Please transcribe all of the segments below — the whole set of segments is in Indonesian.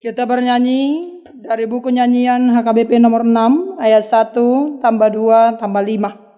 Kita bernyanyi dari buku nyanyian HKBP nomor 6 ayat 1 tambah 2 tambah 5.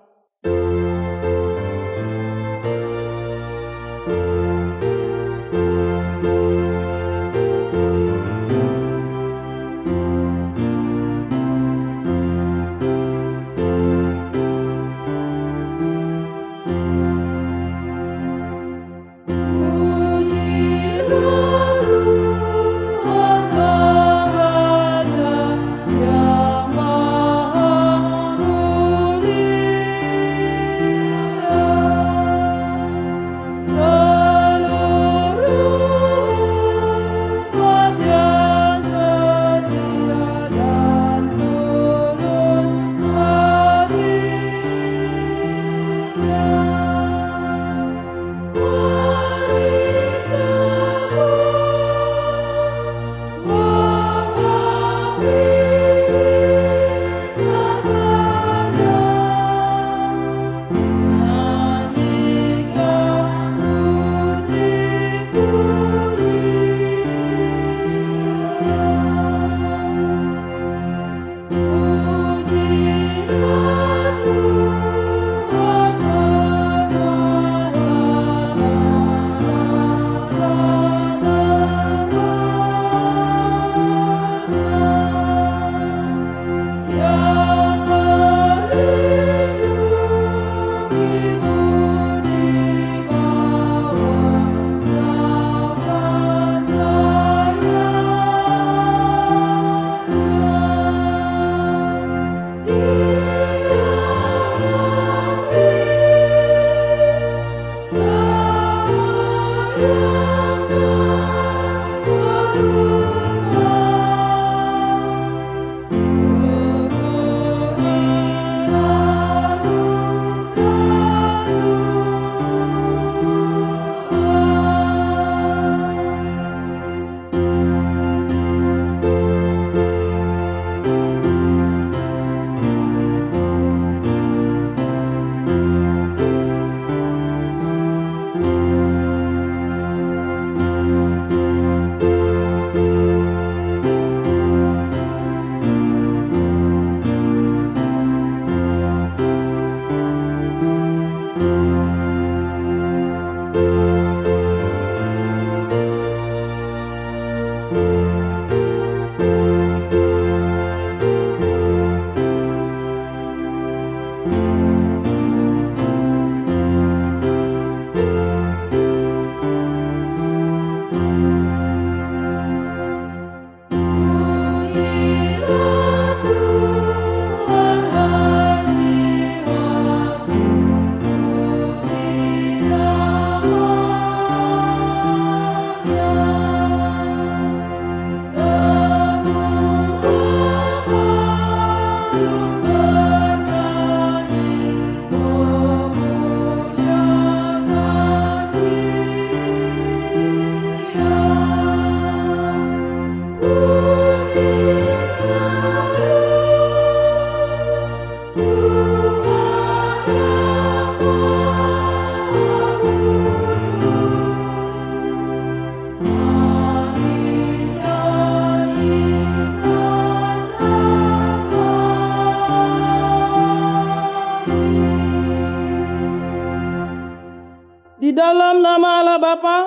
Di dalam nama Allah Bapa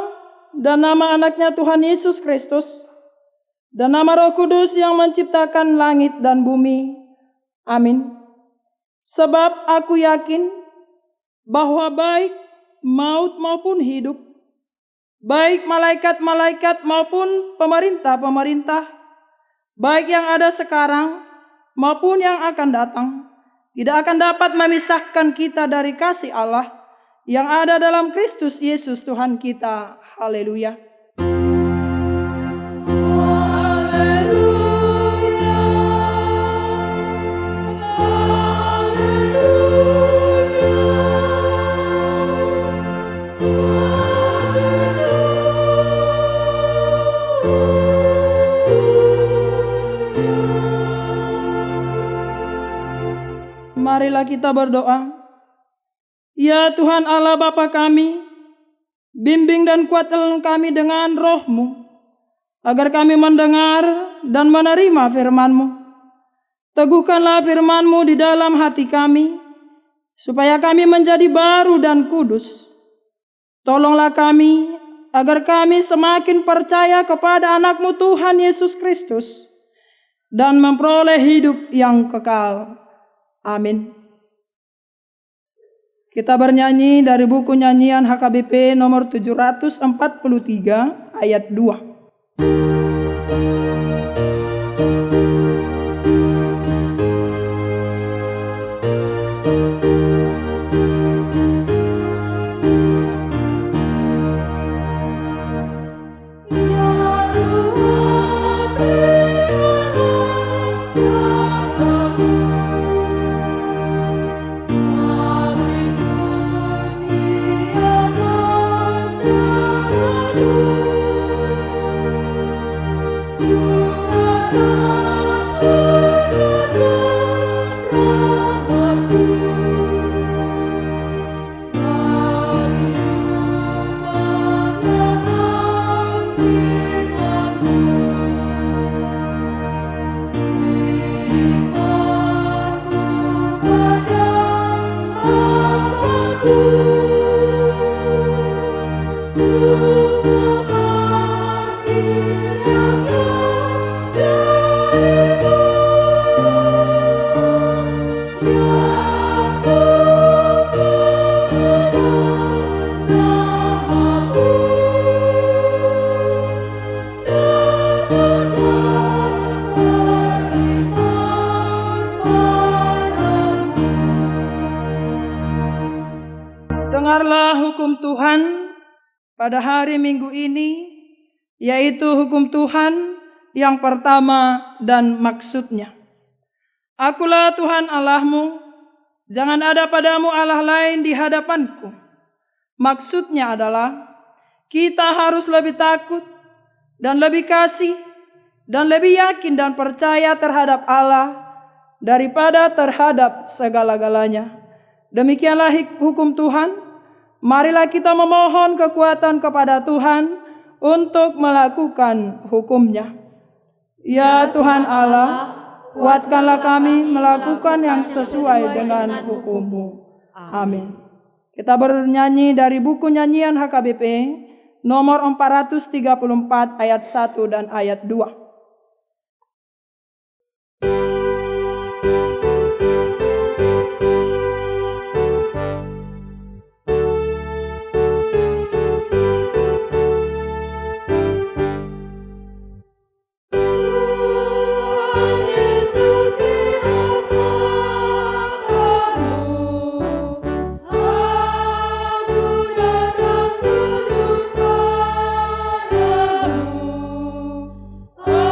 dan nama anaknya Tuhan Yesus Kristus dan nama Roh Kudus yang menciptakan langit dan bumi. Amin. Sebab aku yakin bahwa baik maut maupun hidup, baik malaikat-malaikat maupun pemerintah-pemerintah, baik yang ada sekarang maupun yang akan datang, tidak akan dapat memisahkan kita dari kasih Allah yang ada dalam Kristus Yesus Tuhan kita. Haleluya. Marilah kita berdoa. Ya Tuhan Allah Bapa kami, bimbing dan kuatkan kami dengan Roh-Mu, agar kami mendengar dan menerima firman-Mu. Teguhkanlah firman-Mu di dalam hati kami, supaya kami menjadi baru dan kudus. Tolonglah kami, agar kami semakin percaya kepada anak-Mu Tuhan Yesus Kristus, dan memperoleh hidup yang kekal. Amin. Kita bernyanyi dari buku nyanyian HKBP nomor 743 ayat 2. Dengarlah hukum Tuhan pada hari Minggu ini, yaitu hukum Tuhan yang pertama dan maksudnya. Akulah Tuhan Allahmu, jangan ada padamu Allah lain di hadapanku. Maksudnya adalah kita harus lebih takut dan lebih kasih dan lebih yakin dan percaya terhadap Allah daripada terhadap segala-galanya. Demikianlah hukum Tuhan. Marilah kita memohon kekuatan kepada Tuhan untuk melakukan hukum-Nya. Ya Tuhan Allah, kuatkanlah kami melakukan yang sesuai dengan hukum-Mu. Amin. Kita bernyanyi dari buku nyanyian HKBP nomor 434 ayat 1 dan ayat 2. Oh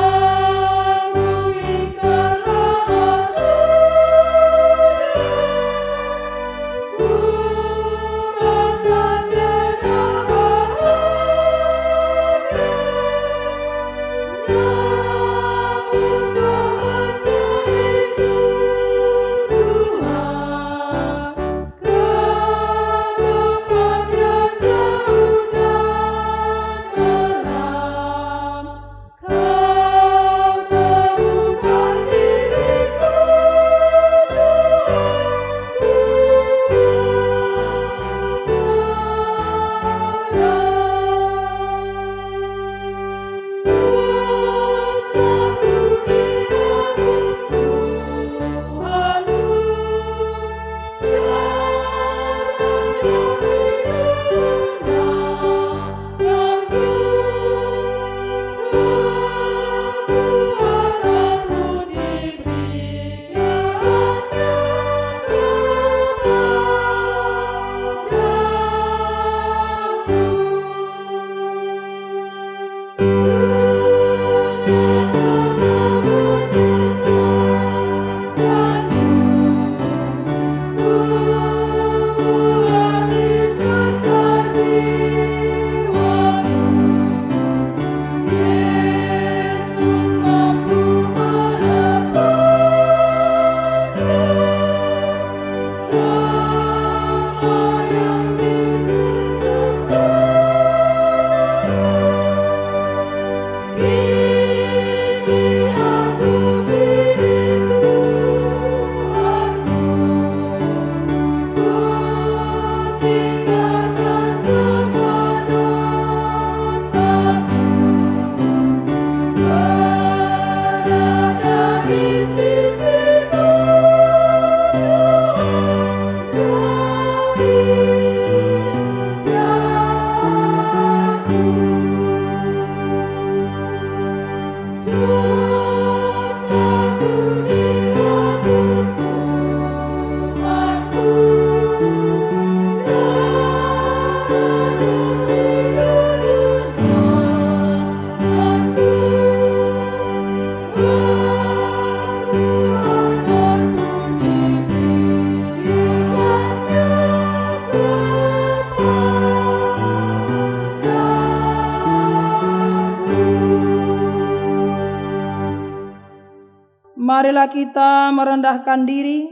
Marilah kita merendahkan diri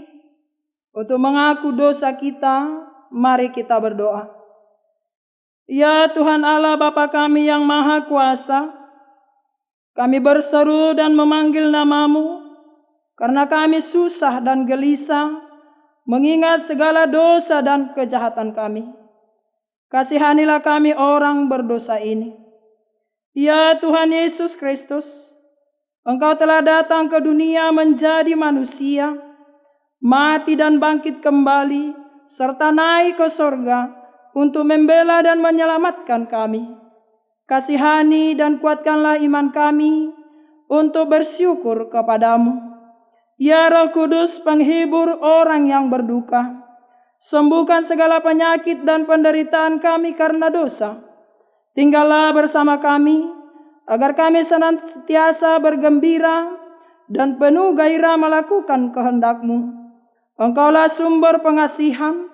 untuk mengaku dosa kita. Mari kita berdoa. Ya Tuhan Allah Bapa kami yang Maha Kuasa, kami berseru dan memanggil nama-Mu karena kami susah dan gelisah mengingat segala dosa dan kejahatan kami. Kasihanilah kami orang berdosa ini. Ya Tuhan Yesus Kristus, Engkau telah datang ke dunia menjadi manusia, mati dan bangkit kembali, serta naik ke sorga untuk membela dan menyelamatkan kami. Kasihani dan kuatkanlah iman kami untuk bersyukur kepadamu. Ya Roh Kudus, penghibur orang yang berduka, sembuhkan segala penyakit dan penderitaan kami karena dosa. Tinggallah bersama kami, agar kami senantiasa bergembira dan penuh gairah melakukan kehendak-Mu. Engkaulah sumber pengasihan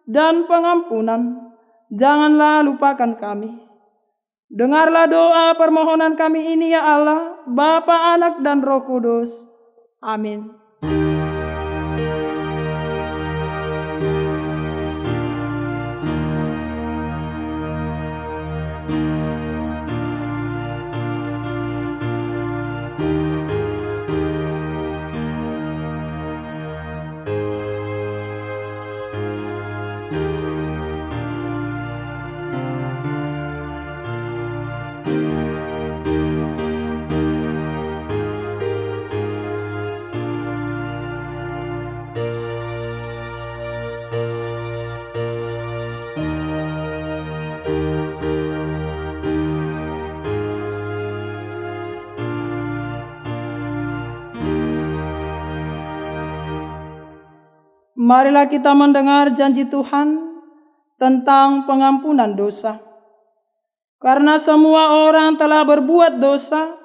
dan pengampunan. Janganlah lupakan kami. Dengarlah doa permohonan kami ini ya Allah, Bapa, Anak, dan Roh Kudus. Amin. Marilah kita mendengar janji Tuhan tentang pengampunan dosa. Karena semua orang telah berbuat dosa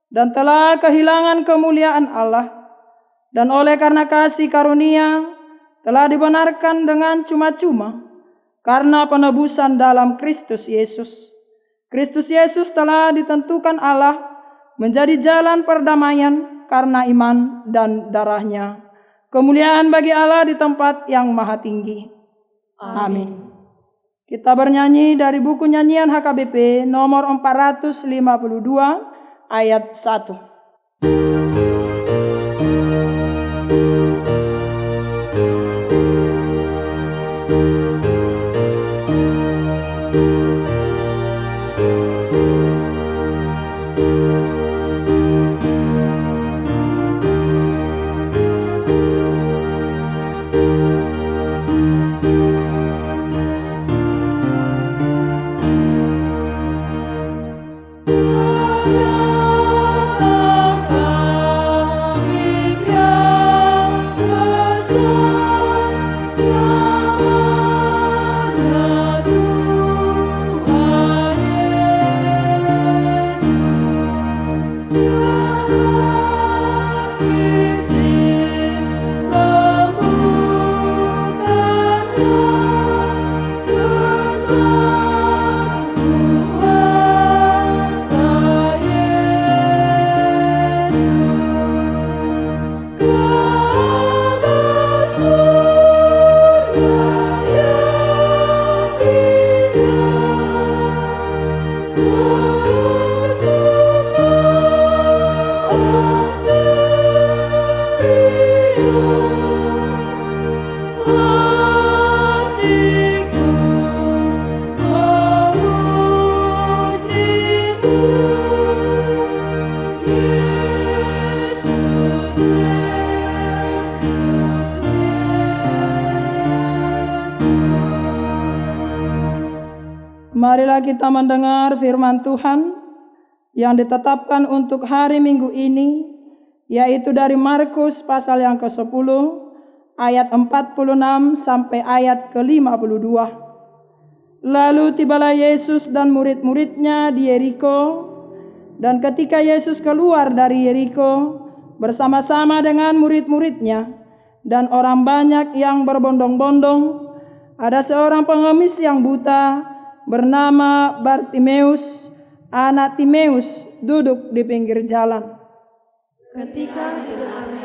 dan telah kehilangan kemuliaan Allah, dan oleh karena kasih karunia telah dibenarkan dengan cuma-cuma karena penebusan dalam Kristus Yesus. Kristus Yesus telah ditentukan Allah menjadi jalan perdamaian karena iman dan darah-Nya. Kemuliaan bagi Allah di tempat yang maha tinggi. Amin. Kita bernyanyi dari buku nyanyian HKBP nomor 452 ayat 1. Marilah kita mendengar firman Tuhan yang ditetapkan untuk hari Minggu ini, yaitu dari Markus pasal yang ke-10 ayat 46 sampai ayat ke-52. Lalu tibalah Yesus dan murid-muridnya di Yeriko, dan ketika Yesus keluar dari Yeriko bersama-sama dengan murid-muridnya dan orang banyak yang berbondong-bondong, ada seorang pengemis yang buta bernama Bartimeus, anak Timeus, duduk di pinggir jalan. Ketika mendengarnya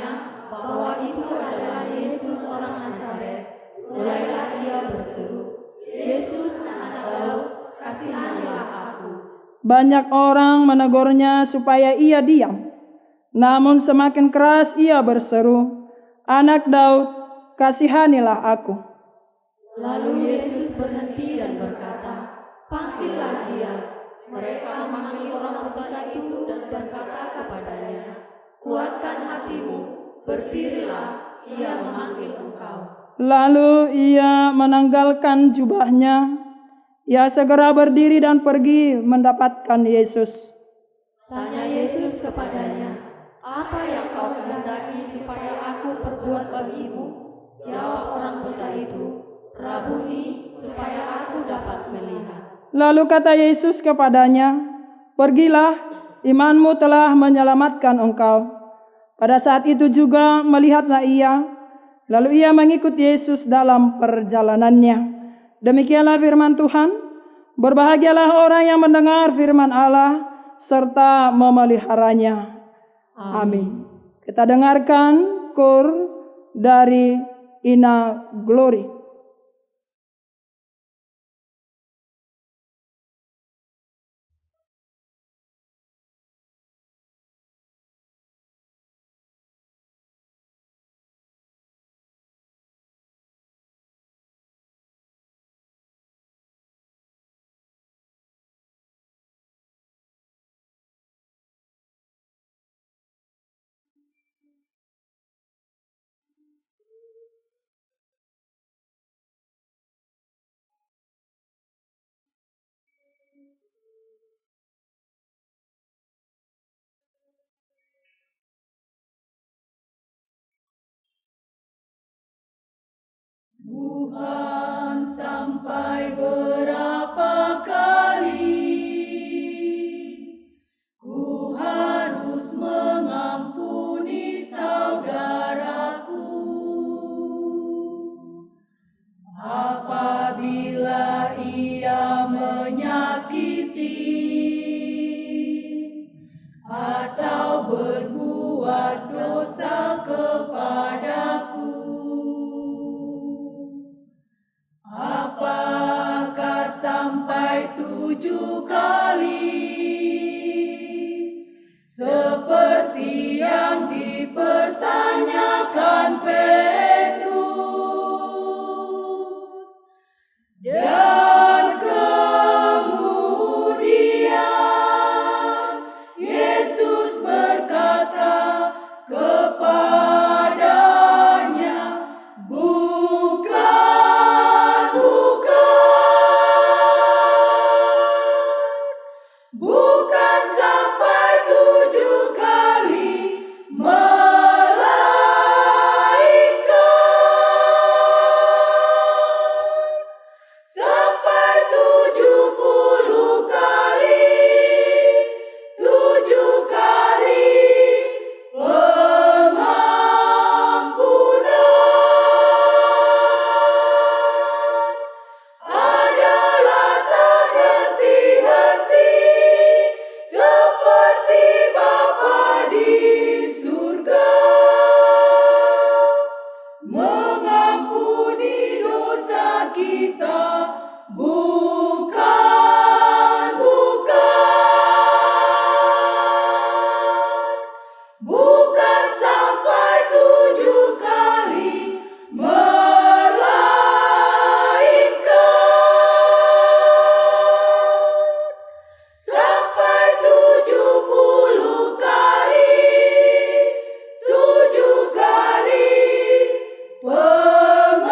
berseru, Yesus anak Daud, kasihanilah aku. Banyak orang menegurnya supaya ia diam. Namun semakin keras ia berseru, Anak Daud, kasihanilah aku. Lalu Yesus berhenti dan berkata, panggillah dia. Mereka memanggil orang buta itu dan berkata kepadanya, kuatkan hatimu, berdirilah, ia memanggil engkau. Lalu ia menanggalkan jubahnya. Ia segera berdiri dan pergi mendapatkan Yesus. Tanya Yesus kepadanya, apa yang kau kehendaki supaya aku perbuat bagimu? Jawab orang buta itu, Rabuni, supaya aku dapat melihat. Lalu kata Yesus kepadanya, pergilah, imanmu telah menyelamatkan engkau. Pada saat itu juga melihatlah ia, lalu ia mengikut Yesus dalam perjalanannya. Demikianlah firman Tuhan. Berbahagialah orang yang mendengar firman Allah serta memeliharanya. Amin. Kita dengarkan kur dari Ina Glory. Tuhan, sampai berapa kali ku harus mengampuni saudaraku apabila ia menyakiti atau berbuat dosa kepadaku. Apakah sampai 7 kali seperti yang dipertanyakan Petrus? Dan kemudian Yesus berkata kepadanya, bukan sampai 7 kali, melainkan sampai 70 kali, 7 kali pengampunan adalah tak henti-henti seperti Bapa di surga mengampuni dosa kita. Bukan sampai 7 kali, melainkan sampai 70 kali, 7 kali pengampunan.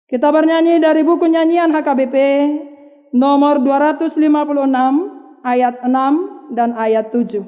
Kita bernyanyi dari buku nyanyian HKBP nomor 256 ayat 6 dan ayat 7.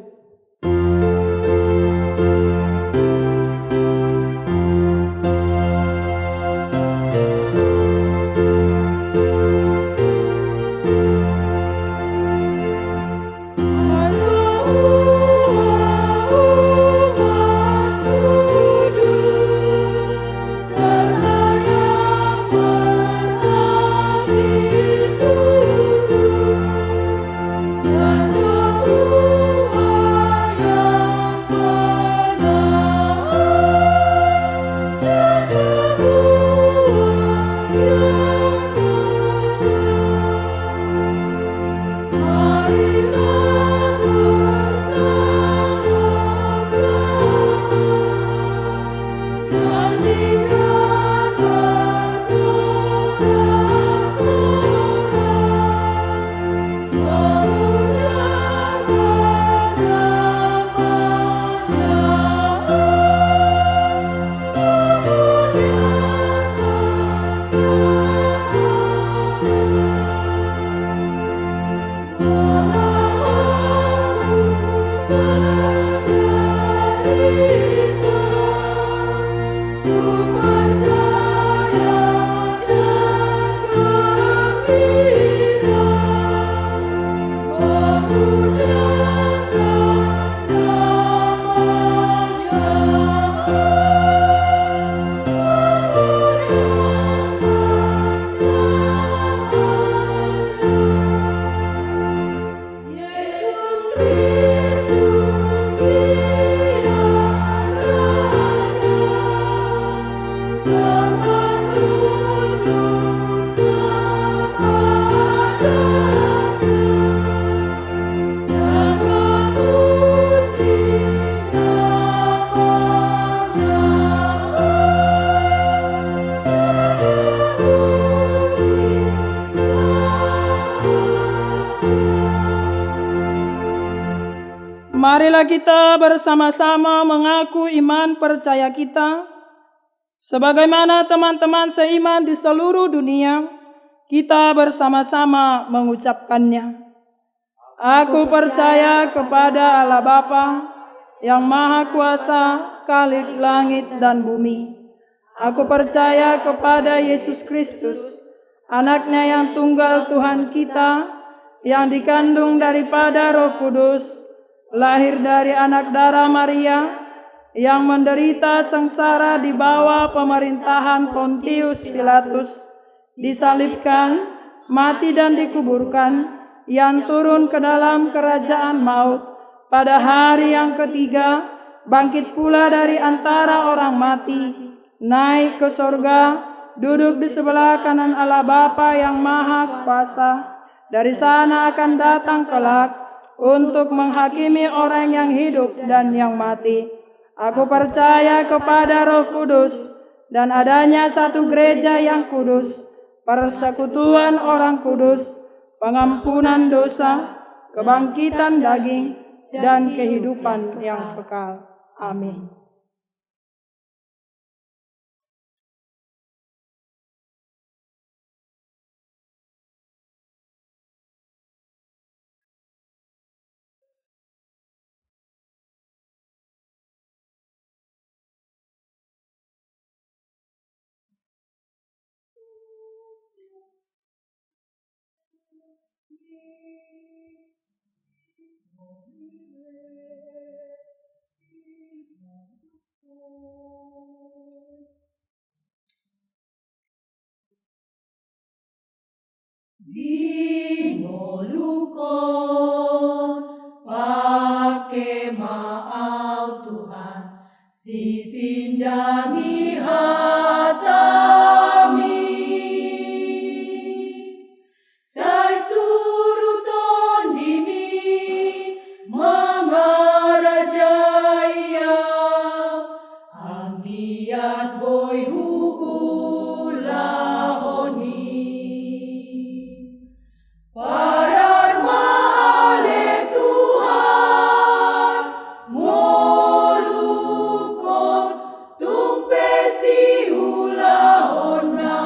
Marilah kita bersama-sama mengaku iman percaya kita, sebagaimana teman-teman seiman di seluruh dunia, kita bersama-sama mengucapkannya. Aku percaya kepada Allah Bapa, yang Maha Kuasa, Khalik langit dan bumi. Aku percaya kepada Yesus Kristus, Anaknya yang tunggal Tuhan kita, yang dikandung daripada Roh Kudus, lahir dari anak darah Maria, yang menderita sengsara di bawah pemerintahan Pontius Pilatus, disalibkan, mati dan dikuburkan, yang turun ke dalam kerajaan maut, pada hari yang ketiga, bangkit pula dari antara orang mati, naik ke sorga, duduk di sebelah kanan Allah Bapa yang Maha Kuasa, dari sana akan datang kelak, untuk menghakimi orang yang hidup dan yang mati. Aku percaya kepada Roh Kudus dan adanya satu gereja yang kudus, persekutuan orang kudus, pengampunan dosa, kebangkitan daging, dan kehidupan yang kekal. Amin. Dinolukon pake maau Tuhan, si tindangi hatami. Sai suruton dimi mengarajaya, ambiat boy huulahoni. Parar maale Tuhan, molukon tumpesi ulahona.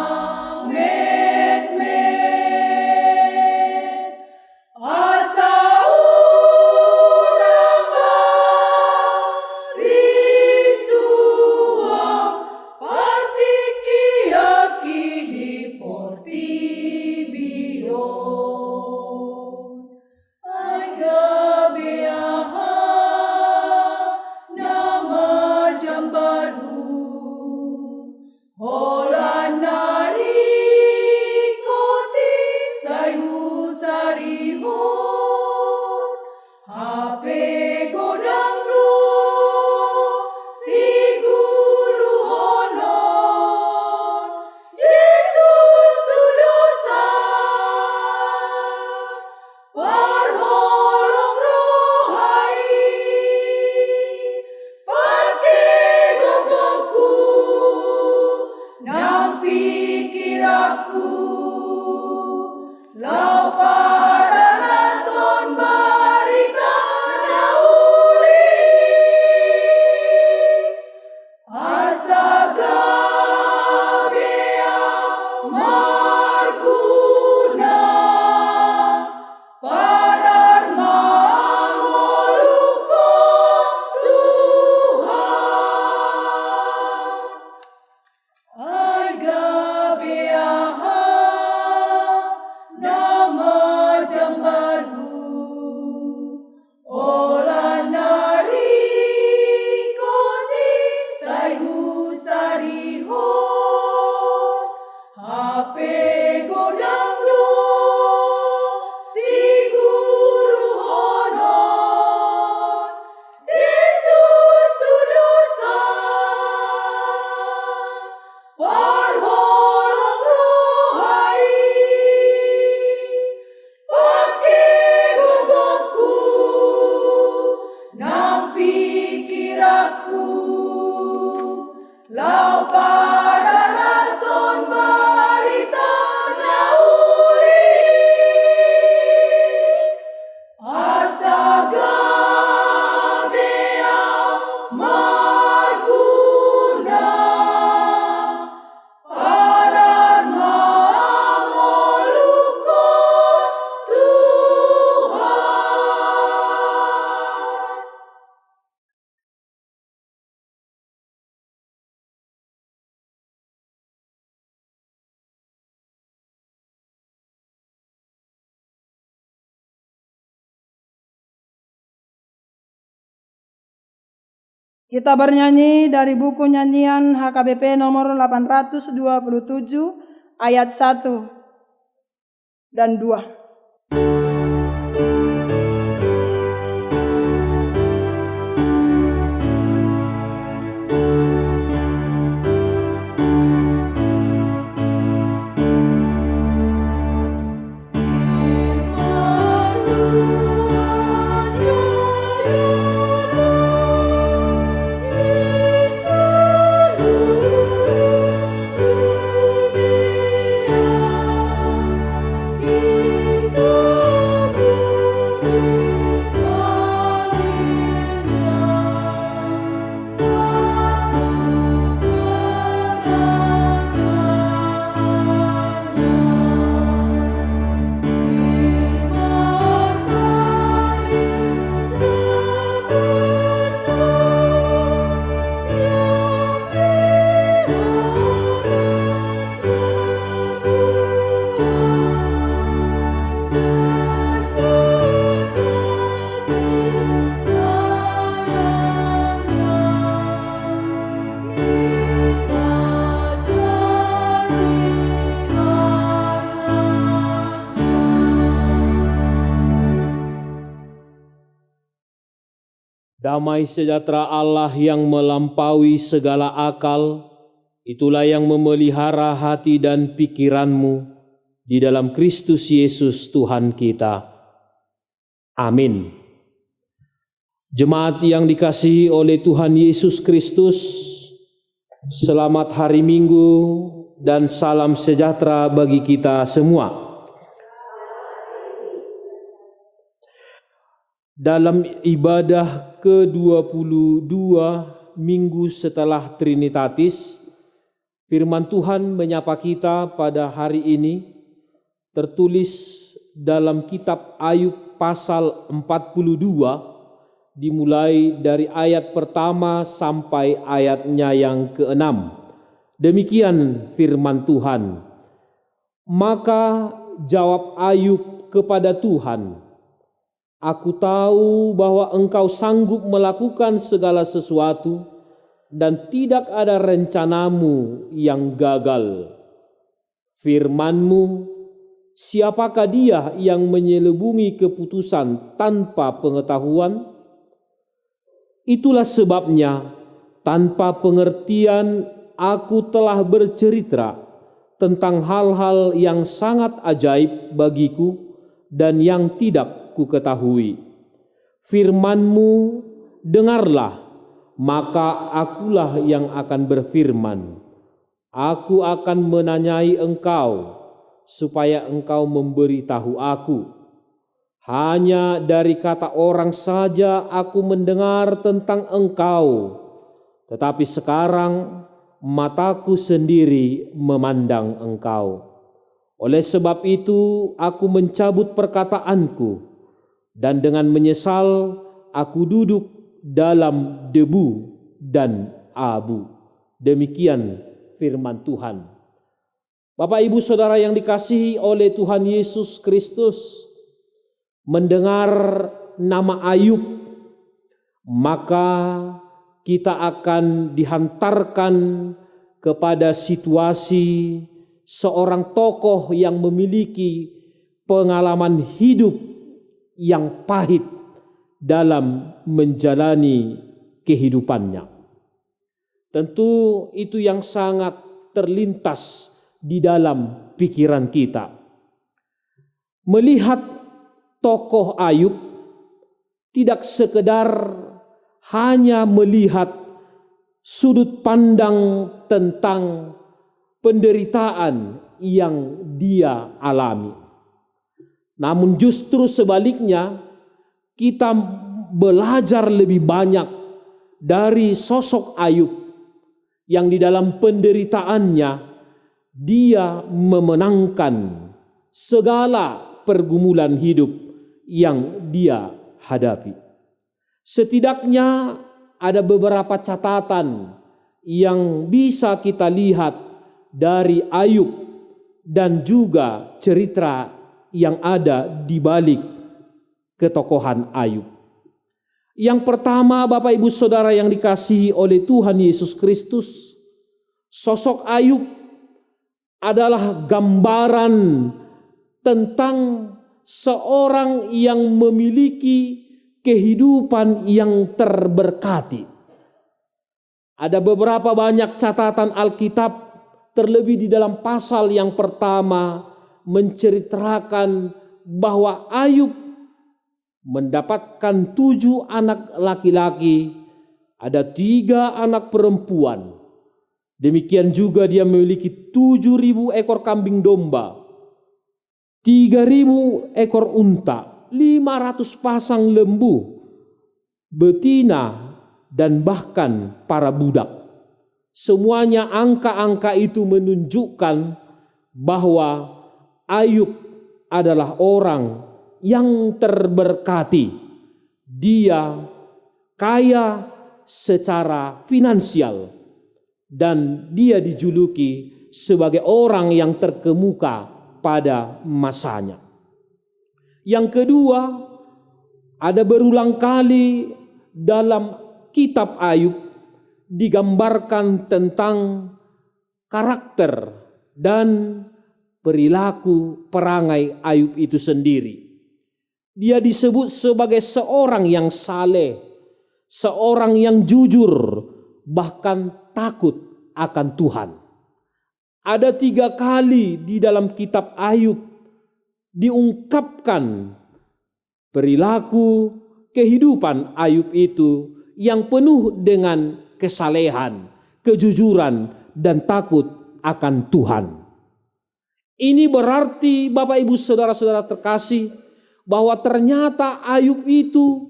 Kita bernyanyi dari buku nyanyian HKBP nomor 827 ayat 1 dan 2. Damai sejahtera Allah yang melampaui segala akal, itulah yang memelihara hati dan pikiranmu di dalam Kristus Yesus Tuhan kita. Amin. Jemaat yang dikasihi oleh Tuhan Yesus Kristus, selamat hari Minggu dan salam sejahtera bagi kita semua. Dalam ibadah ke-22 minggu setelah Trinitatis, firman Tuhan menyapa kita pada hari ini tertulis dalam kitab Ayub pasal 42 dimulai dari ayat pertama sampai ayatnya yang ke-6. Demikian firman Tuhan. Maka jawab Ayub kepada Tuhan, "Aku tahu bahwa Engkau sanggup melakukan segala sesuatu dan tidak ada rencanamu yang gagal. Firman-Mu, siapakah dia yang menyelubungi keputusan tanpa pengetahuan? Itulah sebabnya tanpa pengertian aku telah bercerita tentang hal-hal yang sangat ajaib bagiku dan yang tidak ku ketahui. Firman-Mu dengarlah, maka akulah yang akan berfirman. Aku akan menanyai Engkau, supaya Engkau memberitahu aku. Hanya dari kata orang saja aku mendengar tentang Engkau, tetapi sekarang mataku sendiri memandang Engkau. Oleh sebab itu aku mencabut perkataanku, dan dengan menyesal aku duduk dalam debu dan abu." Demikian firman Tuhan. Bapak Ibu Saudara yang dikasihi oleh Tuhan Yesus Kristus, mendengar nama Ayub, maka kita akan dihantarkan kepada situasi seorang tokoh yang memiliki pengalaman hidup yang pahit dalam menjalani kehidupannya. Tentu itu yang sangat terlintas di dalam pikiran kita. Melihat tokoh Ayub tidak sekedar hanya melihat sudut pandang tentang penderitaan yang dia alami. Namun justru sebaliknya, kita belajar lebih banyak dari sosok Ayub yang di dalam penderitaannya dia memenangkan segala pergumulan hidup yang dia hadapi. Setidaknya ada beberapa catatan yang bisa kita lihat dari Ayub dan juga cerita yang ada di balik ketokohan Ayub. Yang pertama, Bapak Ibu Saudara yang dikasihi oleh Tuhan Yesus Kristus, sosok Ayub adalah gambaran tentang seorang yang memiliki kehidupan yang terberkati. Ada beberapa banyak catatan Alkitab, terlebih di dalam pasal yang pertama menceritakan bahwa Ayub mendapatkan 7 anak laki-laki, ada 3 anak perempuan. Demikian juga dia memiliki 7.000 ekor kambing domba, 3.000 ekor unta, 500 pasang lembu, betina, dan bahkan para budak. Semuanya angka-angka itu menunjukkan bahwa Ayub adalah orang yang terberkati. Dia kaya secara finansial dan dia dijuluki sebagai orang yang terkemuka pada masanya. Yang kedua, ada berulang kali dalam kitab Ayub digambarkan tentang karakter dan perilaku perangai Ayub itu sendiri. Dia disebut sebagai seorang yang saleh, seorang yang jujur, bahkan takut akan Tuhan. Ada 3 kali di dalam kitab Ayub diungkapkan perilaku kehidupan Ayub itu yang penuh dengan kesalehan, kejujuran, dan takut akan Tuhan. Ini berarti Bapak Ibu Saudara-saudara terkasih, bahwa ternyata Ayub itu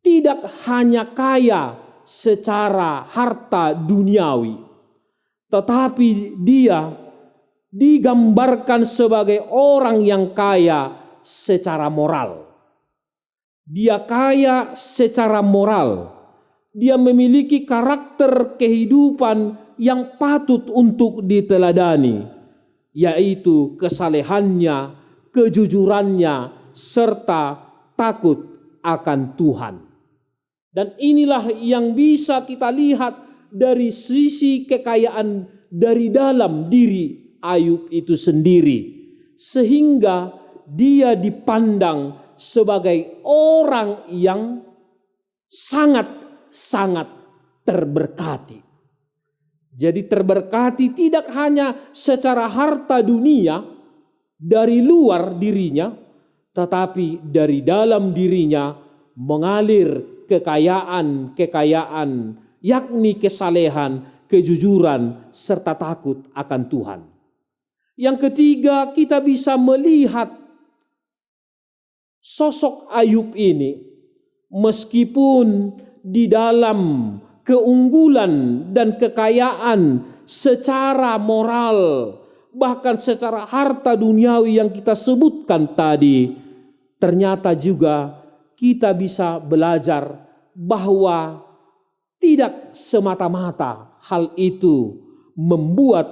tidak hanya kaya secara harta duniawi, tetapi dia digambarkan sebagai orang yang kaya secara moral. Dia kaya secara moral. Dia memiliki karakter kehidupan yang patut untuk diteladani, yaitu kesalehannya, kejujurannya, serta takut akan Tuhan. Dan inilah yang bisa kita lihat dari sisi kekayaan dari dalam diri Ayub itu sendiri, sehingga dia dipandang sebagai orang yang sangat terberkati. Jadi terberkati tidak hanya secara harta dunia dari luar dirinya, tetapi dari dalam dirinya mengalir kekayaan, yakni kesalehan, kejujuran, serta takut akan Tuhan. Yang ketiga, kita bisa melihat sosok Ayub ini, meskipun di dalam keunggulan dan kekayaan secara moral, bahkan secara harta duniawi yang kita sebutkan tadi, ternyata juga kita bisa belajar bahwa tidak semata-mata hal itu membuat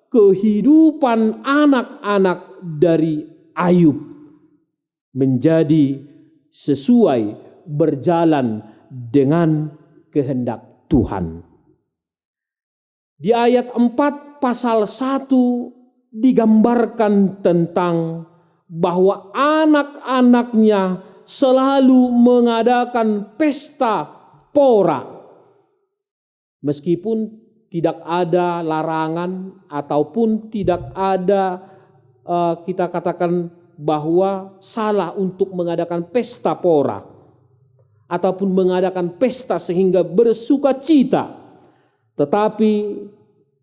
kehidupan anak-anak dari Ayub menjadi sesuai berjalan dengan kehendak Tuhan. Di ayat 4 pasal 1 digambarkan tentang bahwa anak-anaknya selalu mengadakan pesta pora. Meskipun tidak ada larangan ataupun tidak ada kita katakan bahwa salah untuk mengadakan pesta pora ataupun mengadakan pesta sehingga bersukacita. Tetapi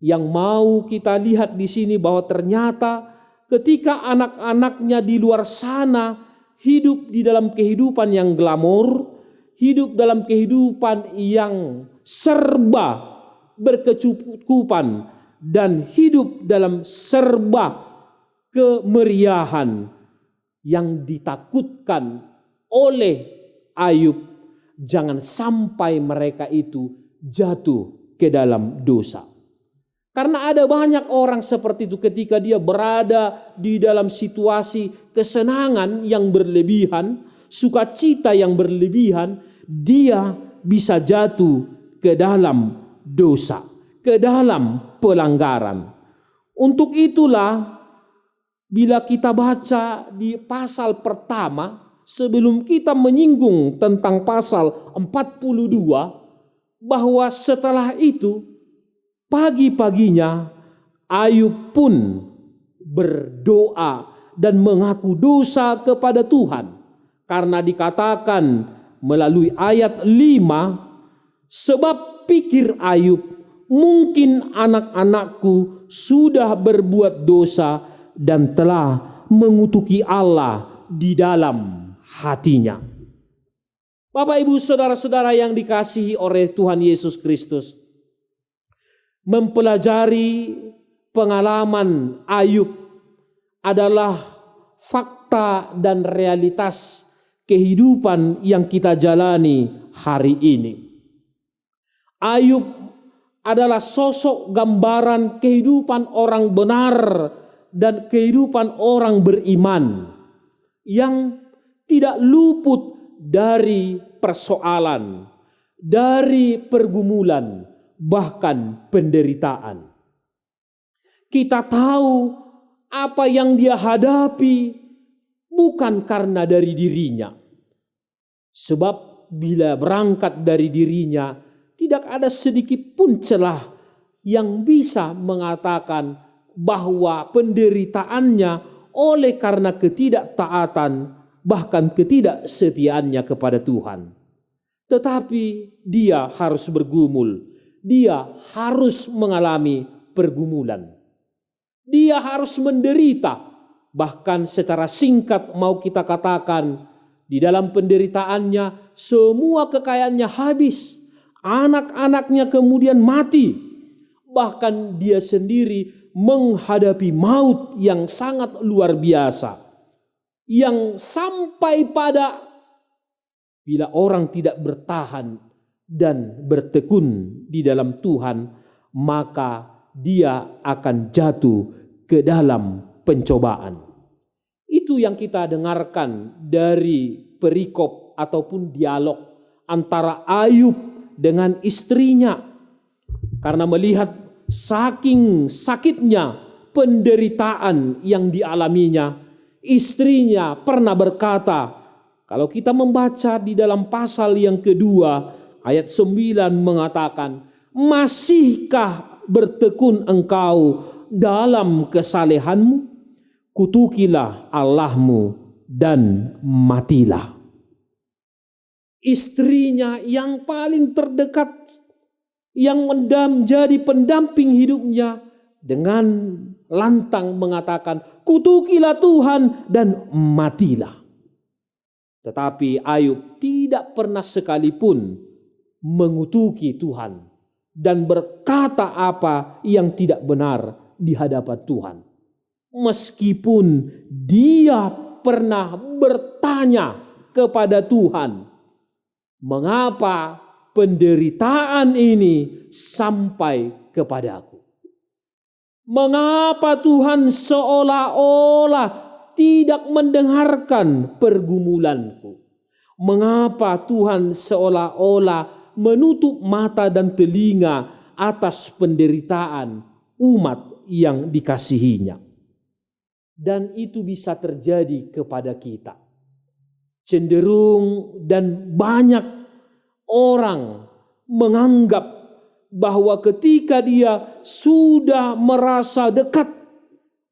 yang mau kita lihat di sini bahwa ternyata ketika anak-anaknya di luar sana hidup di dalam kehidupan yang glamor, hidup dalam kehidupan yang serba berkecukupan, dan hidup dalam serba kemeriahan, yang ditakutkan oleh Ayub jangan sampai mereka itu jatuh ke dalam dosa. Karena ada banyak orang seperti itu ketika dia berada di dalam situasi kesenangan yang berlebihan, sukacita yang berlebihan, dia bisa jatuh ke dalam dosa, ke dalam pelanggaran. Untuk itulah bila kita baca di pasal pertama, sebelum kita menyinggung tentang pasal 42, bahwa setelah itu pagi-paginya Ayub pun berdoa dan mengaku dosa kepada Tuhan. Karena dikatakan melalui ayat 5, sebab pikir Ayub, mungkin anak-anakku sudah berbuat dosa dan telah mengutuki Allah di dalam hatinya. Bapak, Ibu, saudara-saudara yang dikasihi oleh Tuhan Yesus Kristus, mempelajari pengalaman Ayub adalah fakta dan realitas kehidupan yang kita jalani hari ini. Ayub adalah sosok gambaran kehidupan orang benar dan kehidupan orang beriman yang tidak luput dari persoalan, dari pergumulan, bahkan penderitaan. Kita tahu apa yang dia hadapi bukan karena dari dirinya. Sebab bila berangkat dari dirinya, tidak ada sedikit pun celah yang bisa mengatakan bahwa penderitaannya oleh karena ketidaktaatan, bahkan ketidaksetiaannya kepada Tuhan. Tetapi dia harus bergumul, dia harus mengalami pergumulan. Dia harus menderita, bahkan secara singkat mau kita katakan, di dalam penderitaannya semua kekayaannya habis, anak-anaknya kemudian mati, bahkan dia sendiri menghadapi maut yang sangat luar biasa. Yang sampai pada bila orang tidak bertahan dan bertekun di dalam Tuhan, maka dia akan jatuh ke dalam pencobaan. Itu yang kita dengarkan dari perikop ataupun dialog antara Ayub dengan istrinya. Karena melihat saking sakitnya penderitaan yang dialaminya, istrinya pernah berkata, kalau kita membaca di dalam pasal yang kedua, ayat 9 mengatakan, masihkah bertekun engkau dalam kesalehanmu? Kutukilah Allahmu dan matilah. Istrinya yang paling terdekat, yang menjadi pendamping hidupnya, dengan lantang mengatakan, kutukilah Tuhan dan matilah. Tetapi Ayub tidak pernah sekalipun mengutuki Tuhan dan berkata apa yang tidak benar di hadapan Tuhan. Meskipun dia pernah bertanya kepada Tuhan, mengapa penderitaan ini sampai kepadaku? Mengapa Tuhan seolah-olah tidak mendengarkan pergumulanku? Mengapa Tuhan seolah-olah menutup mata dan telinga atas penderitaan umat yang dikasihinya? Dan itu bisa terjadi kepada kita. Cenderung dan banyak orang menganggap bahwa ketika dia sudah merasa dekat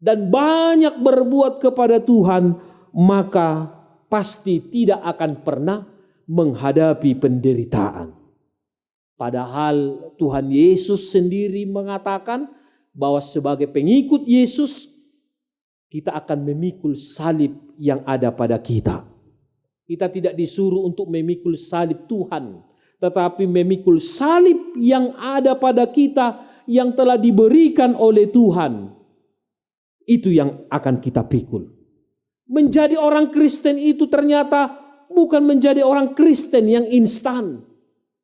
dan banyak berbuat kepada Tuhan, maka pasti tidak akan pernah menghadapi penderitaan. Padahal Tuhan Yesus sendiri mengatakan bahwa sebagai pengikut Yesus, kita akan memikul salib yang ada pada kita. Kita tidak disuruh untuk memikul salib Tuhan, tetapi memikul salib yang ada pada kita yang telah diberikan oleh Tuhan. Itu yang akan kita pikul. Menjadi orang Kristen itu ternyata bukan menjadi orang Kristen yang instan,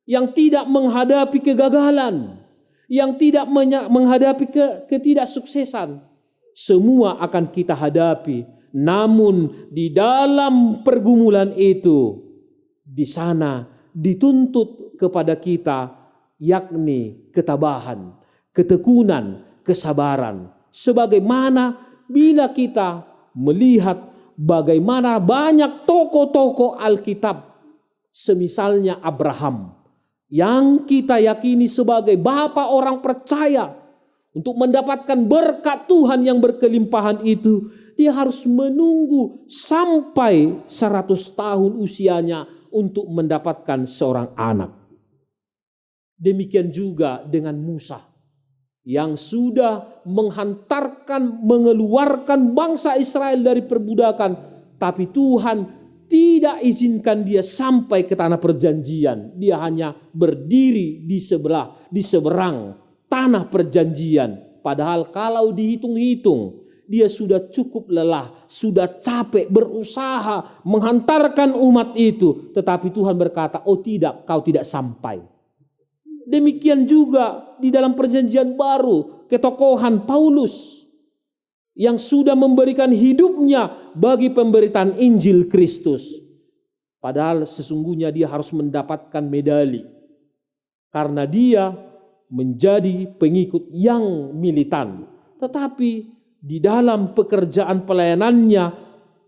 yang tidak menghadapi kegagalan, yang tidak menghadapi ketidaksuksesan. Semua akan kita hadapi, namun di dalam pergumulan itu, di sana dituntut kepada kita, yakni ketabahan, ketekunan, kesabaran. Sebagaimana bila kita melihat bagaimana banyak tokoh-tokoh Alkitab, semisalnya Abraham, yang kita yakini sebagai bapa orang percaya, untuk mendapatkan berkat Tuhan yang berkelimpahan itu, dia harus menunggu sampai 100 tahun usianya untuk mendapatkan seorang anak. Demikian juga dengan Musa yang sudah mengeluarkan bangsa Israel dari perbudakan, tapi Tuhan tidak izinkan dia sampai ke tanah perjanjian. Dia hanya berdiri di seberang tanah perjanjian. Padahal kalau dihitung-hitung, dia sudah cukup lelah, sudah capek berusaha menghantarkan umat itu. Tetapi Tuhan berkata, oh tidak, kau tidak sampai. Demikian juga di dalam perjanjian baru, ketokohan Paulus yang sudah memberikan hidupnya bagi pemberitaan Injil Kristus. Padahal sesungguhnya dia harus mendapatkan medali, karena dia menjadi pengikut yang militan. Tetapi di dalam pekerjaan pelayanannya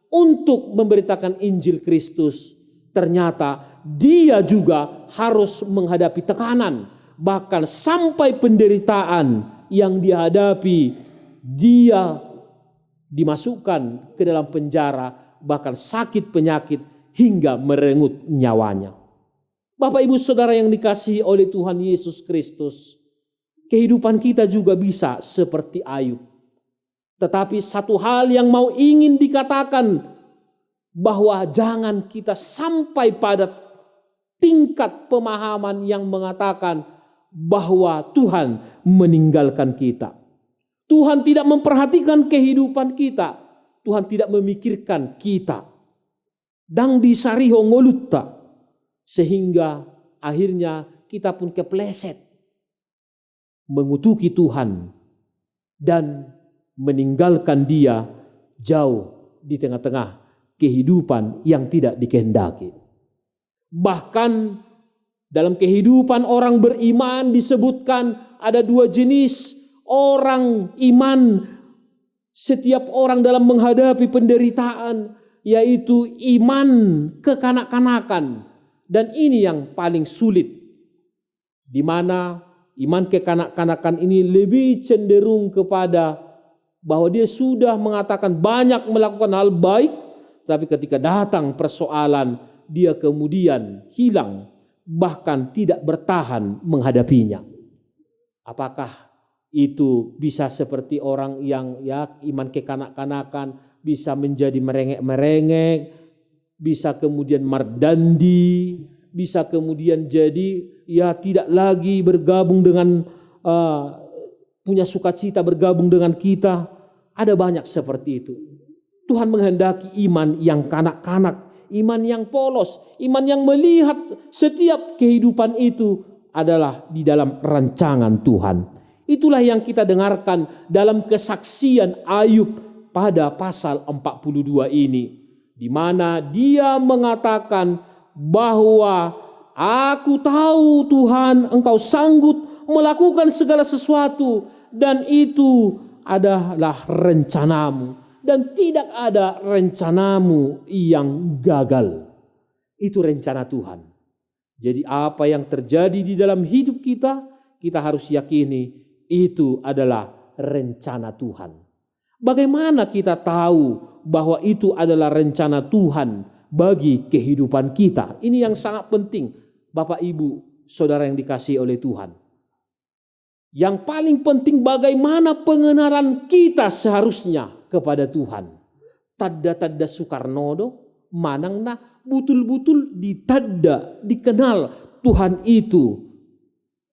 untuk memberitakan Injil Kristus, ternyata dia juga harus menghadapi tekanan, bahkan sampai penderitaan yang dihadapi. Dia dimasukkan ke dalam penjara, bahkan sakit penyakit hingga merenggut nyawanya. Bapak Ibu Saudara yang dikasihi oleh Tuhan Yesus Kristus, kehidupan kita juga bisa seperti Ayub. Tetapi satu hal yang ingin dikatakan, bahwa jangan kita sampai pada tingkat pemahaman yang mengatakan bahwa Tuhan meninggalkan kita. Tuhan tidak memperhatikan kehidupan kita. Tuhan tidak memikirkan kita. Dang disariho ngolutta. Sehingga akhirnya kita pun kepleset mengutuki Tuhan dan meninggalkan Dia jauh di tengah-tengah kehidupan yang tidak dikehendaki. Bahkan dalam kehidupan orang beriman disebutkan ada 2 jenis orang iman. Setiap orang dalam menghadapi penderitaan, yaitu iman kekanak-kanakan. Dan ini yang paling sulit, di mana iman kekanak-kanakan ini lebih cenderung kepada bahwa dia sudah mengatakan banyak melakukan hal baik, tapi ketika datang persoalan, dia kemudian hilang, bahkan tidak bertahan menghadapinya. Apakah itu bisa seperti orang yang iman kekanak-kanakan bisa menjadi merengek-merengek, bisa kemudian mardandi, bisa kemudian jadi tidak lagi bergabung dengan punya sukacita bergabung dengan kita. Ada banyak seperti itu. Tuhan menghendaki iman yang kanak-kanak, iman yang polos, iman yang melihat setiap kehidupan itu adalah di dalam rancangan Tuhan. Itulah yang kita dengarkan dalam kesaksian Ayub pada pasal 42 ini, di mana dia mengatakan bahwa aku tahu Tuhan, Engkau sanggup melakukan segala sesuatu, dan itu adalah rencanamu, dan tidak ada rencanamu yang gagal. Itu rencana Tuhan. Jadi apa yang terjadi di dalam hidup kita, kita harus yakini itu adalah rencana Tuhan. Bagaimana kita tahu bahwa itu adalah rencana Tuhan bagi kehidupan kita? Ini yang sangat penting, Bapak Ibu Saudara yang dikasihi oleh Tuhan. Yang paling penting, bagaimana pengenalan kita seharusnya kepada Tuhan. Tadda Soekarno manangna betul-betul dikenal Tuhan itu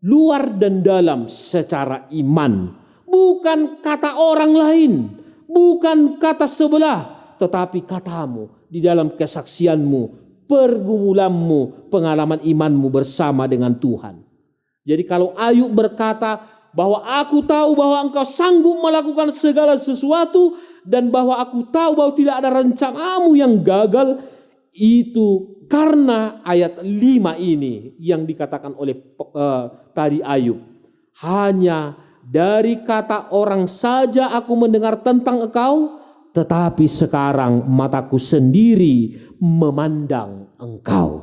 luar dan dalam secara iman. Bukan kata orang lain, bukan kata sebelah, tetapi katamu di dalam kesaksianmu, pergumulanmu, pengalaman imanmu bersama dengan Tuhan. Jadi kalau Ayub berkata bahwa aku tahu bahwa Engkau sanggup melakukan segala sesuatu, dan bahwa aku tahu bahwa tidak ada rencanamu yang gagal, itu karena ayat 5 ini yang dikatakan oleh tadi Ayub. Hanya dari kata orang saja aku mendengar tentang engkau, tetapi sekarang mataku sendiri memandang engkau.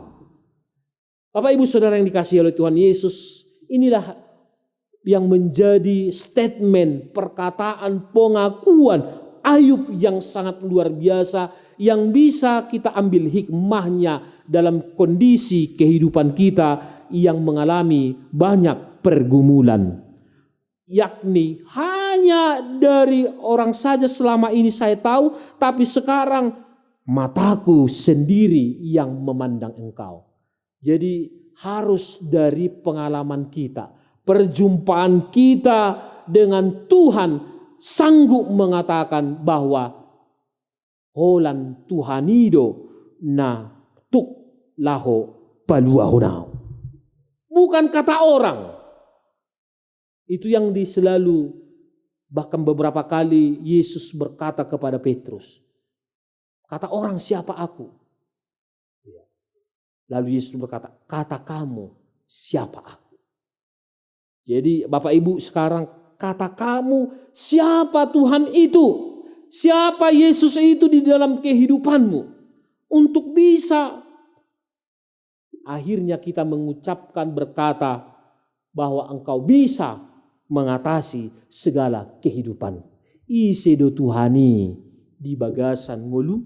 Bapak ibu saudara yang dikasihi oleh Tuhan Yesus, inilah yang menjadi statement, perkataan, pengakuan Ayub yang sangat luar biasa, yang bisa kita ambil hikmahnya dalam kondisi kehidupan kita yang mengalami banyak pergumulan. Yakni hanya dari orang saja selama ini saya tahu, tapi sekarang mataku sendiri yang memandang engkau. Jadi harus dari pengalaman kita, perjumpaan kita dengan Tuhan sanggup mengatakan bahwa holan Tuhanido na tuk laho paluahunau. Bukan kata orang. Itu yang selalu, bahkan beberapa kali Yesus berkata kepada Petrus, kata orang siapa aku? Lalu Yesus berkata, kata kamu siapa aku? Jadi Bapak Ibu sekarang, kata kamu siapa Tuhan itu? Siapa Yesus itu di dalam kehidupanmu? Untuk bisa akhirnya kita mengucapkan berkata bahwa engkau bisa mengatasi segala kehidupan. Isedo Tuhani di bagasan ngolu.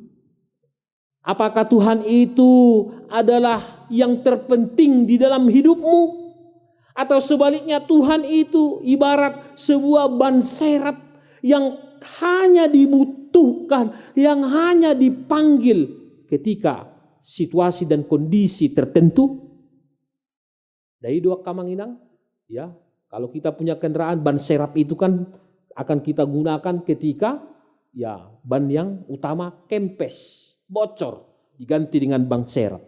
Apakah Tuhan itu adalah yang terpenting di dalam hidupmu? Atau sebaliknya Tuhan itu ibarat sebuah ban serap yang hanya dibutuhkan, yang hanya dipanggil ketika situasi dan kondisi tertentu? Dari dua kamanginang, ya. Kalau kita punya kendaraan, ban serap itu kan akan kita gunakan ketika ya ban yang utama kempes, bocor, diganti dengan ban serap.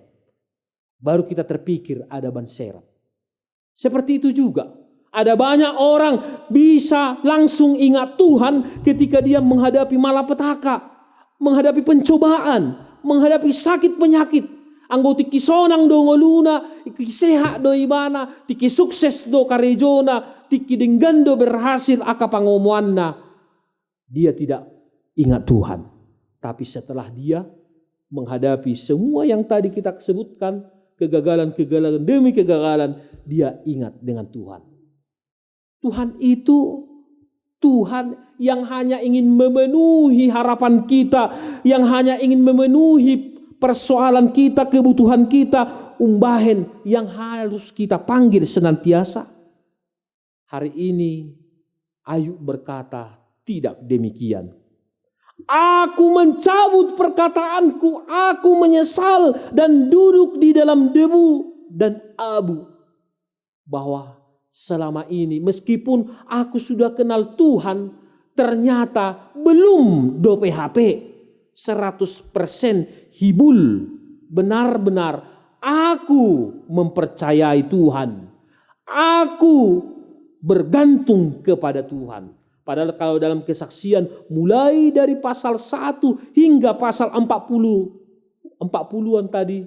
Baru kita terpikir ada ban serap. Seperti itu juga. Ada banyak orang bisa langsung ingat Tuhan ketika dia menghadapi malapetaka, menghadapi pencobaan, menghadapi sakit penyakit. Anggo tiki sonang do ngoluna, tiki sehat do ibana, tiki sukses do karejona, tiki denggando berhasil aka pangomuanna. Dia tidak ingat Tuhan. Tapi setelah dia menghadapi semua yang tadi kita sebutkan, kegagalan-kegagalan demi kegagalan, dia ingat dengan Tuhan. Tuhan itu Tuhan yang hanya ingin memenuhi harapan kita, yang hanya ingin memenuhi persoalan kita, kebutuhan kita, umbahen yang harus kita panggil senantiasa. Hari ini Ayub berkata, tidak demikian. Aku mencabut perkataanku, aku menyesal dan duduk di dalam debu dan abu. Bahwa selama ini meskipun aku sudah kenal Tuhan, ternyata belum do PHP 100% hibul. Benar-benar aku mempercayai Tuhan. Aku bergantung kepada Tuhan. Padahal kalau dalam kesaksian mulai dari pasal 1 hingga pasal 40-an tadi